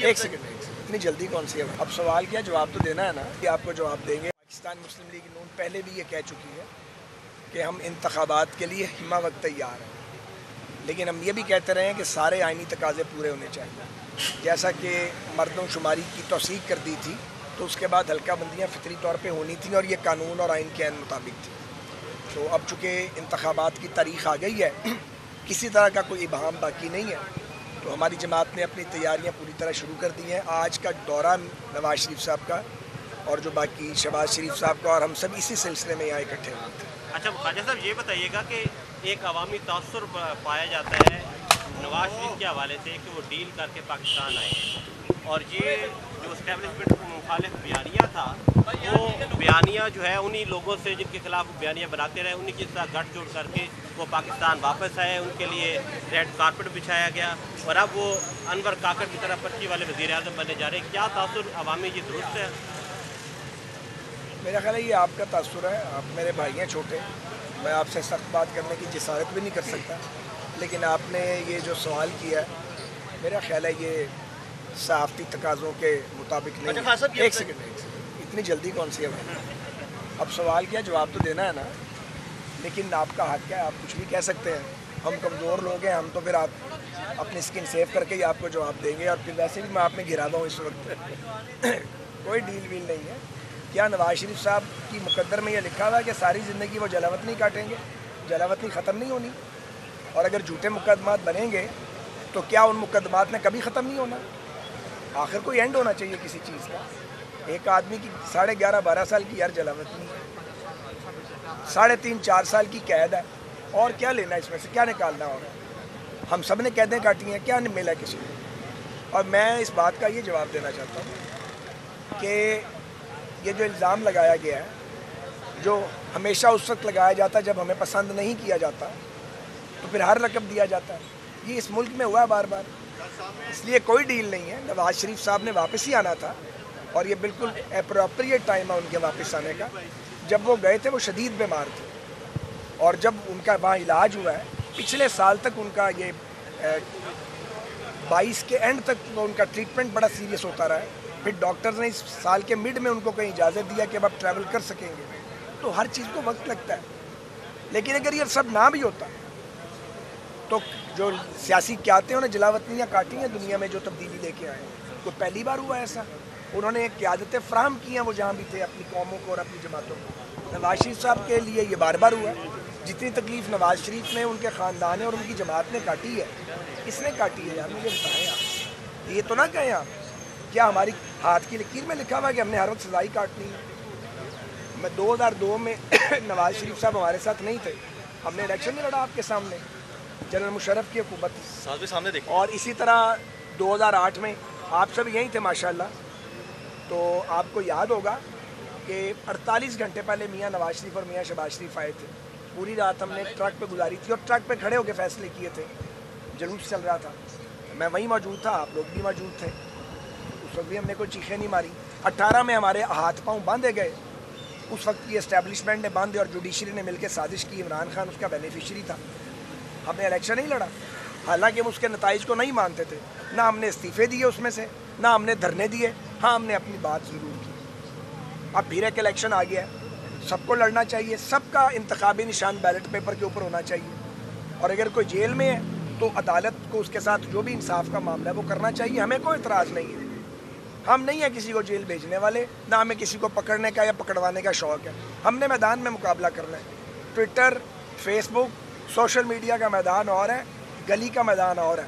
ایک سیکنڈ اتنی جلدی کون سی ہے؟ اب سوال کیا جواب تو دینا ہے نا کہ آپ کو جواب دیں گے۔ پاکستان مسلم لیگ نون پہلے بھی یہ کہہ چکی ہے کہ ہم انتخابات کے لیے ہمہ وقت تیار ہیں، لیکن ہم یہ بھی کہتے رہے ہیں کہ سارے آئینی تقاضے پورے ہونے چاہیے۔ جیسا کہ مردم شماری کی توثیق کر دی تھی تو اس کے بعد حلقہ بندیاں فطری طور پہ ہونی تھیں اور یہ قانون اور آئین کے عین مطابق تھی۔ تو اب چونکہ انتخابات کی تاریخ آ گئی ہے، کسی طرح کا کوئی ابہام باقی نہیں ہے، تو ہماری جماعت نے اپنی تیاریاں پوری طرح شروع کر دی ہیں۔ آج کا دورہ نواز شریف صاحب کا اور جو باقی شہباز شریف صاحب کا، اور ہم سب اسی سلسلے میں یہاں اکٹھے ہوئے تھے۔ اچھا خواجہ صاحب، یہ بتائیے گا کہ ایک عوامی تاثر پایا جاتا ہے نواز شریف کے حوالے سے کہ وہ ڈیل کر کے پاکستان آئے ہیں، اور یہ جو اسٹیبلشمنٹ کو مخالف بیانیہ تھا، وہ بیانیہ جو ہے انہی لوگوں سے جن کے خلاف بیانیہ بناتے رہے، انہی کے ساتھ گٹھ جوڑ کر کے وہ پاکستان واپس آئے، ان کے لیے ریڈ کارپٹ بچھایا گیا، اور اب وہ انور کاکڑ کی طرح پرچی والے وزیر اعظم بننے جا رہے ہیں۔ کیا تاثر عوامی یہ درست ہے؟ میرا خیال ہے یہ آپ کا تاثر ہے، آپ میرے بھائی ہیں چھوٹے، میں آپ سے سخت بات کرنے کی جسارت بھی نہیں کر سکتا، لیکن آپ نے یہ جو سوال کیا ہے میرا خیال ہے یہ صحافتی تقاضوں کے مطابق نہیں ہے۔ ایک سیکنڈ اتنی جلدی کون سی ہے بھائی؟ اب سوال کیا جواب تو دینا ہے نا، لیکن آپ کا حق ہے، آپ کچھ بھی کہہ سکتے ہیں۔ ہم کمزور لوگ ہیں، ہم تو پھر آپ اپنی اسکن سیو کر کے ہی آپ کو جواب دیں گے، اور پھر ویسے بھی میں آپ میں گرا ہوں اس وقت۔ کوئی ڈیل ویل نہیں ہے۔ کیا نواز شریف صاحب کی مقدر میں یہ لکھا ہوا ہے کہ ساری زندگی وہ جلاوطنی کاٹیں گے؟ جلاوطنی ختم نہیں ہونی، اور اگر جھوٹے مقدمات بنیں گے تو کیا ان مقدمات نے کبھی ختم نہیں ہونا؟ آخر کوئی اینڈ ہونا چاہیے کسی چیز کا۔ ایک آدمی کی 11.5-12 سال کی یار جلاوطنی، 3.5-4 سال کی قید ہے، اور کیا لینا اس میں سے، کیا نکالنا ہو رہا ہے؟ ہم سب نے قیدیں کاٹی ہیں، کیا ملا کسی کو؟ اور میں اس بات کا یہ جواب دینا چاہتا ہوں کہ یہ جو الزام لگایا گیا ہے، جو ہمیشہ اس وقت لگایا جاتا ہے جب ہمیں پسند نہیں کیا جاتا، تو پھر ہر رقم دیا جاتا ہے۔ یہ اس ملک میں ہوا بار بار، اس لیے کوئی ڈیل نہیں ہے۔ نواز شریف صاحب نے واپس ہی آنا تھا، اور یہ بالکل اپروپریٹ ٹائم ہے ان کے واپس آنے کا۔ جب وہ گئے تھے وہ شدید بیمار تھے، اور جب ان کا وہاں علاج ہوا ہے، پچھلے سال تک ان کا یہ 22 کے اینڈ تک وہ ان کا ٹریٹمنٹ بڑا سیریس ہوتا رہا ہے۔ پھر ڈاکٹرز نے اس سال کے مڈ میں ان کو کہیں اجازت دیا کہ اب آپ ٹریول کر سکیں گے۔ تو ہر چیز کو وقت لگتا ہے، لیکن اگر یہ سب نہ بھی ہوتا تو جو سیاسی قیادتیں انہیں جلاوطنیاں کاٹی ہیں دنیا میں جو تبدیلی لے کے آئے ہیں، کوئی پہلی بار ہوا ایسا؟ انہوں نے قیادتیں فراہم کی ہیں وہ جہاں بھی تھے، اپنی قوموں کو اور اپنی جماعتوں کو۔ نواز شریف صاحب کے لیے یہ بار بار ہوا ہے۔ جتنی تکلیف نواز شریف نے، ان کے خاندان نے اور ان کی جماعت نے کاٹی ہے، کس نے کاٹی ہے یار؟ مجھے بتائیں آپ، یہ تو نہ کہیں آپ کیا ہماری ہاتھ کی لکیر میں لکھا ہوا ہے کہ ہم نے ہر وقت سزائی کاٹنی ہے؟ میں 2002 میں نواز شریف صاحب ہمارے ساتھ نہیں تھے، ہم نے الیکشن نہیں لڑا آپ کے سامنے، جنرل مشرف کی حکومت تھی، اور اسی طرح 2008 میں آپ سب یہیں تھے ماشاءاللہ۔ تو آپ کو یاد ہوگا کہ 48 گھنٹے پہلے میاں نواز شریف اور میاں شہباز شریف آئے تھے، پوری رات ہم نے ٹرک پہ گزاری تھی، اور ٹرک پہ کھڑے ہو کے فیصلے کیے تھے، جلوس چل رہا تھا، میں وہیں موجود تھا، آپ لوگ بھی موجود تھے، اس وقت بھی ہم نے کوئی چیخیں نہیں ماری۔ 18 میں ہمارے ہاتھ پاؤں باندھے گئے، اس وقت کی اسٹیبلشمنٹ نے باندھے اور جوڈیشری نے مل کے سازش کی، عمران خان اس کا بینیفیشری تھا۔ ہم نے الیکشن نہیں لڑا، حالانکہ ہم اس کے نتائج کو نہیں مانتے تھے، نہ ہم نے استعفے دیے اس میں سے، نہ ہم نے دھرنے دیے، ہاں ہم نے اپنی بات ضرور کی۔ اب پھر ایک الیکشن آ گیا ہے، سب کو لڑنا چاہیے، سب کا انتخابی نشان بیلٹ پیپر کے اوپر ہونا چاہیے، اور اگر کوئی جیل میں ہے تو عدالت کو اس کے ساتھ جو بھی انصاف کا معاملہ ہے وہ کرنا چاہیے، ہمیں کوئی اعتراض نہیں ہے۔ ہم نہیں ہیں کسی کو جیل بھیجنے والے، نہ ہمیں کسی کو پکڑنے کا یا پکڑوانے کا شوق ہے، ہم نے میدان میں مقابلہ کرنا ہے۔ ٹویٹر، فیس بک، سوشل میڈیا کا میدان اور ہے، گلی کا میدان اور ہے۔